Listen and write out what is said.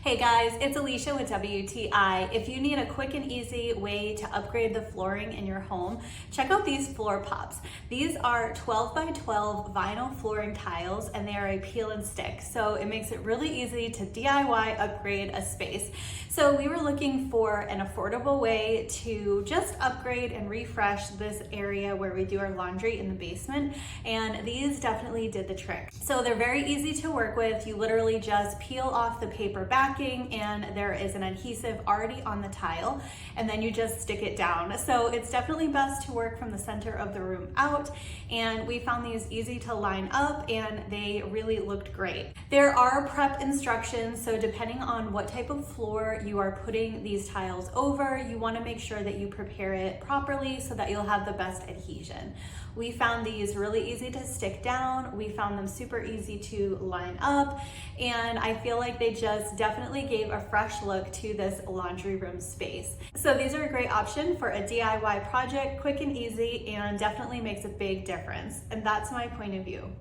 Hey guys, it's Alicia with WTI. If you need a quick and easy way to upgrade the flooring in your home, check out these FloorPops. These are 12 by 12 vinyl flooring tiles and they are a peel and stick. So it makes it really easy to DIY upgrade a space. So we were looking for an affordable way to just upgrade and refresh this area where we do our laundry in the basement, and these definitely did the trick. So they're very easy to work with. You literally just peel off the paper backing and there is an adhesive already on the tile, and then you just stick it down. So it's definitely best to work from the center of the room out, and we found these easy to line up and they really looked great. There are prep instructions, so depending on what type of floor you are putting these tiles over, you want to make sure that you prepare it properly so that you'll have the best adhesion. We found these really easy to stick down. We found them super easy to line up, and I feel like they just definitely gave a fresh look to this laundry room space. So these are a great option for a DIY project, quick and easy, and definitely makes a big difference. And that's my point of view.